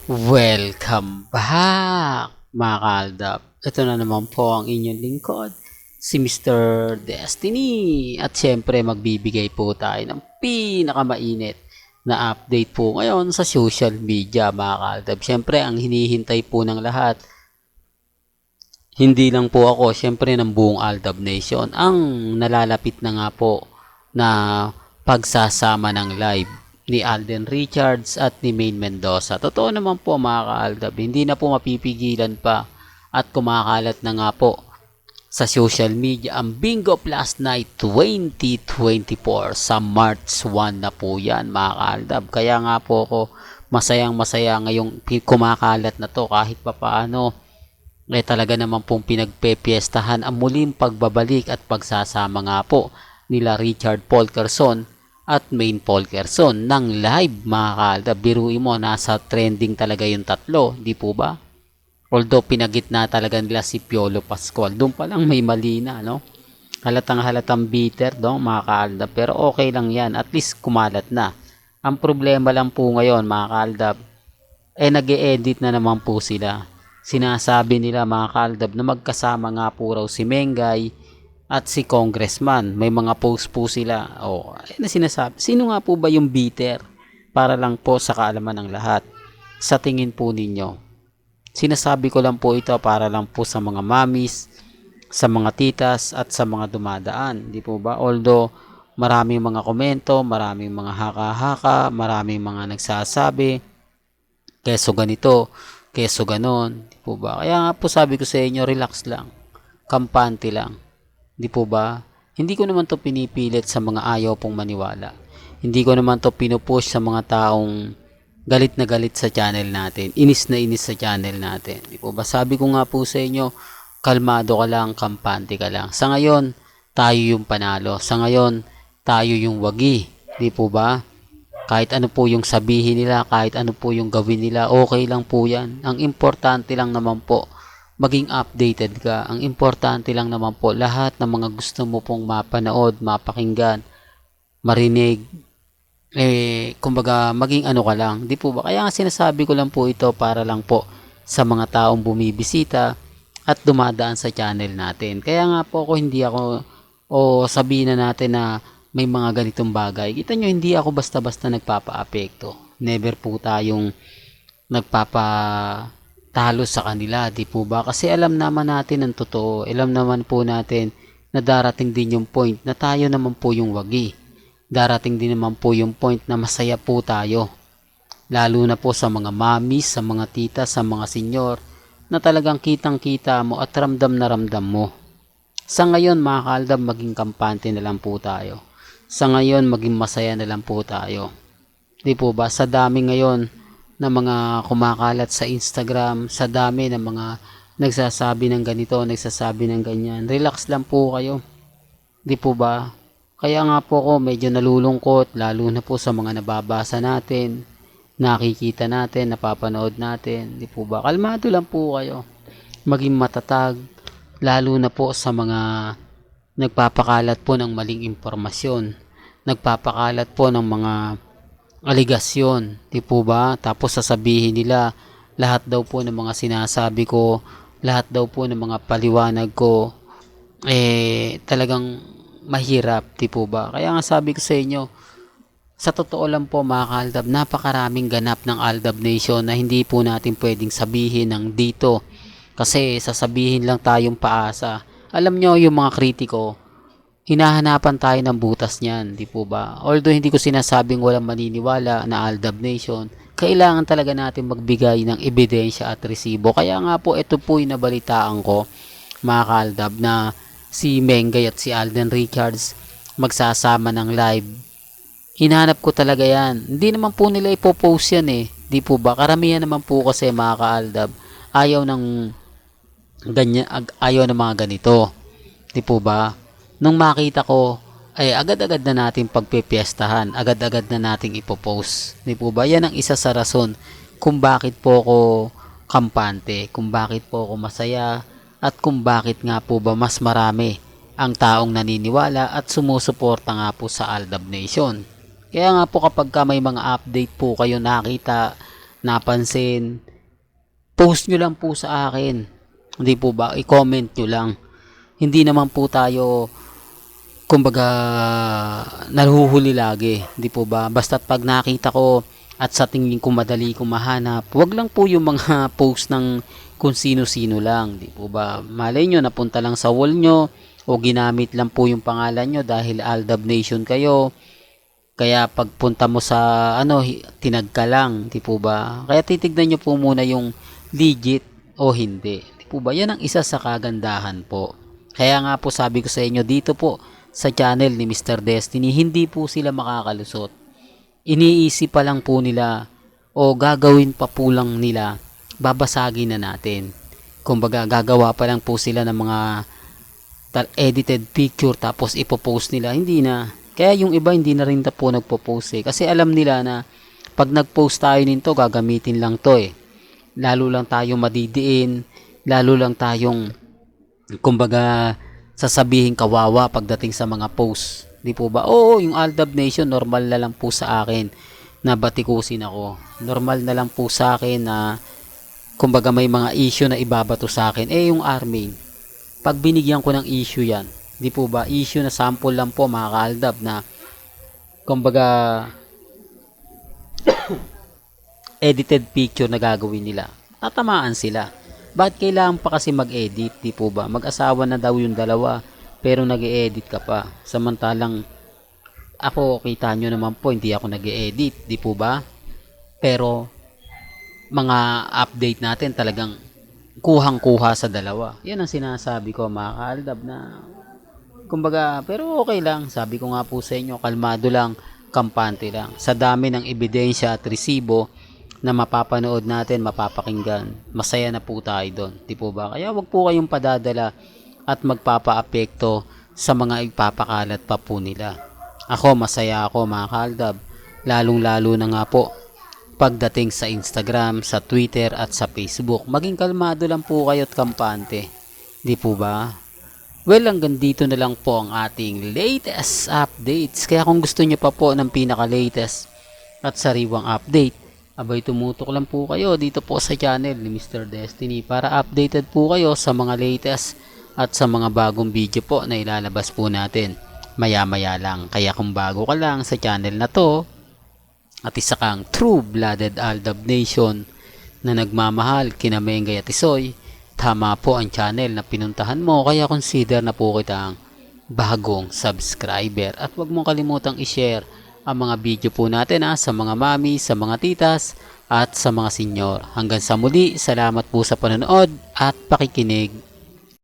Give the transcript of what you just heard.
Welcome back mga kaaldab. Ito na naman po ang inyong lingkod, si Mr. Destiny. At syempre magbibigay po tayo ng pinakamainit na update po ngayon sa social media mga kaaldab. Syempre ang hinihintay po ng lahat, hindi lang po ako, syempre ng buong Aldab Nation, ang nalalapit na nga po na pagsasama ng live ni Alden Richards at ni Maine Mendoza. Totoo naman po mga ka-Aldab, hindi na po mapipigilan pa at kumakalat na nga po sa social media ang Bingo Plus Night 2024 sa March 1 na po yan mga ka-Aldab. Kaya nga po ako masayang masaya ngayong kumakalat na to kahit papaano talaga naman pong pinagpepiestahan ang muling pagbabalik at pagsasama nga po nila Richard Polkerson at Maine Polkerson ng live mga kaaldab. Biruin mo, nasa trending talaga yung tatlo, di po ba? Although pinagitna talaga nila si Piolo Pascual, doon pa lang may mali na, no? Halatang bitter, no, mga kaaldab, pero okay lang yan, at least kumalat na. Ang problema lang po ngayon mga kaaldab, nag-e-edit na naman po sila. Sinasabi nila mga kaaldab na magkasama nga po raw si Mengay at si Congressman. May mga post po sila. Na sinasabi. Sino nga po ba yung bitter? Para lang po sa kaalaman ng lahat. Sa tingin po ninyo. Sinasabi ko lang po ito para lang po sa mga mamis, sa mga titas at sa mga dumadaan. Di po ba? Although maraming mga komento, maraming mga haka-haka, maraming mga nagsasabi, keso ganito, keso ganon, di po ba? Kaya nga po sabi ko sa inyo, relax lang, kampante lang, di po ba? Hindi ko naman to pinipilit sa mga ayaw pong maniwala. Hindi ko naman to pinupush sa mga taong galit na galit sa channel natin, inis na inis sa channel natin, di po ba? Sabi ko nga po sa inyo, kalmado ka lang, kampante ka lang. Sa ngayon, tayo yung panalo. Sa ngayon, tayo yung wagi, di po ba? Kahit ano po yung sabihin nila, kahit ano po yung gawin nila, okay lang po yan. Ang importante lang naman po, maging updated ka. Ang importante lang naman po, lahat ng mga gusto mo pong mapanood, mapakinggan, marinig, kumbaga, maging ano ka lang. Di po ba? Kaya nga sinasabi ko lang po ito para lang po sa mga taong bumibisita at dumadaan sa channel natin. Kaya nga po ako, hindi ako, sabihin na natin na may mga ganitong bagay. Kita nyo, hindi ako basta-basta nagpapa-apekto. Never po tayong nagpapatalo sa kanila, di po ba? Kasi alam naman natin ang totoo. Alam naman po natin na darating din yung point na tayo naman po yung wagi. Darating din naman po yung point na masaya po tayo. Lalo na po sa mga mamis, sa mga tita, sa mga senyor, na talagang kitang-kita mo at ramdam na ramdam mo. Sa ngayon mga kaaldab, maging kampante na lang po tayo. Sa ngayon, maging masaya na lang po tayo. Di po ba? Sa dami ngayon na mga kumakalat sa Instagram, sa dami ng mga nagsasabi ng ganito, nagsasabi ng ganyan, relax lang po kayo. Di po ba? Kaya nga po ako medyo nalulungkot, lalo na po sa mga nababasa natin, nakikita natin, napapanood natin. Di po ba? Kalmado lang po kayo. Maging matatag, lalo na po sa mga nagpapakalat po ng maling impormasyon, nagpapakalat po ng mga aligasyon, di po ba? Tapos sasabihin nila lahat daw po ng mga sinasabi ko, lahat daw po ng mga paliwanag ko talagang mahirap, di po ba? Kaya nga sabi ko sa inyo, sa totoo lang po mga kaaldab, napakaraming ganap ng Aldab Nation na hindi po natin pwedeng sabihin ng dito kasi sasabihin lang tayong paasa. Alam nyo, yung mga kritiko, hinahanapan tayo ng butas niyan, di po ba? Although hindi ko sinasabing walang maniniwala na Aldab Nation, kailangan talaga natin magbigay ng ebidensya at resibo. Kaya nga po, ito po yung nabalitaan ko, mga kaaldab, na si Mengay at si Alden Richards magsasama ng live. Hinahanap ko talaga yan. Hindi naman po nila ipopost yan di po ba? Karamihan naman po kasi mga kaaldab, ayaw ng ganyan, ayaw ng mga ganito, di po ba? Nung makita ko, agad-agad na natin pagpipiestahan, agad-agad na nating ipopost, di po ba? Yan ang isa sa rason kung bakit po ako kampante, kung bakit po ako masaya, at kung bakit nga po ba mas marami ang taong naniniwala at sumusuporta nga po sa Aldab Nation. Kaya nga po kapag may mga update po kayo nakita napansin, post nyo lang po sa akin. Hindi po ba? I-comment nyo lang. Hindi naman po tayo, kumbaga, nahuhuli lagi. Hindi po ba? Basta pag nakita ko at sa tingin ko madali kong mahanap, wag lang po yung mga post ng kung sino-sino lang. Hindi po ba? Malay nyo, napunta lang sa wall nyo o ginamit lang po yung pangalan nyo dahil Aldab Nation kayo. Kaya pagpunta mo sa tinag ka lang, di po ba? Kaya titignan nyo po muna yung legit o hindi. Di po ba? Yan ang isa sa kagandahan po. Kaya nga po sabi ko sa inyo dito po sa channel ni Mr. Destiny, hindi po sila makakalusot. Iniisip pa lang po nila o gagawin pa po lang nila, babasagin na natin. Kumbaga gagawa pa lang po sila ng mga edited picture tapos ipopost nila. Hindi na. Kaya yung iba hindi na rin po nagpo-post kasi alam nila na pag nag-post tayo nito gagamitin lang to lalo lang tayong madidiin, lalo lang tayong kumbaga sasabihin kawawa pagdating sa mga post. Di po ba? Oo, yung Aldab Nation normal na lang po sa akin na batikusin ako. Normal na lang po sa akin na kumbaga may mga issue na ibabato sa akin. Yung Armin, pag binigyan ko ng issue yan, di po ba, issue na sample lang po mga kaaldab na kumbaga edited picture na gagawin nila, tatamaan sila. Bakit kailangan pa kasi mag-edit, di po ba? Mag-asawa na daw yung dalawa pero nag-e-edit ka pa, samantalang ako, kita nyo naman po, hindi ako nag-e-edit, di po ba? Pero mga update natin talagang kuhang-kuha sa dalawa. Yan ang sinasabi ko mga kaaldab na kumbaga, pero okay lang. Sabi ko nga po sa inyo, kalmado lang, kampante lang. Sa dami ng ebidensya at resibo na mapapanood natin, mapapakinggan, masaya na po tayo doon. Di po ba? Kaya wag po kayong padadala at magpapa-apekto sa mga ipapakalat pa po nila. Ako, masaya ako mga kaaldab. Lalong-lalo na nga po pagdating sa Instagram, sa Twitter at sa Facebook. Maging kalmado lang po kayo at kampante. Di po ba? Well, hanggang dito na lang po ang ating latest updates. Kaya kung gusto nyo pa po ng pinaka-latest at sariwang update, abay tumutok lang po kayo dito po sa channel ni Mr. Destiny para updated po kayo sa mga latest at sa mga bagong video po na ilalabas po natin maya-maya lang. Kaya kung bago ka lang sa channel na to at isa kang true-blooded Aldab Nation na nagmamahal kina Mengay at Isoy, tama po ang channel na pinuntahan mo, kaya consider na po kitang bagong subscriber. At huwag mong kalimutang i-share ang mga video po natin sa mga mami, sa mga titas, at sa mga senyor. Hanggang sa muli, salamat po sa panonood at pakikinig.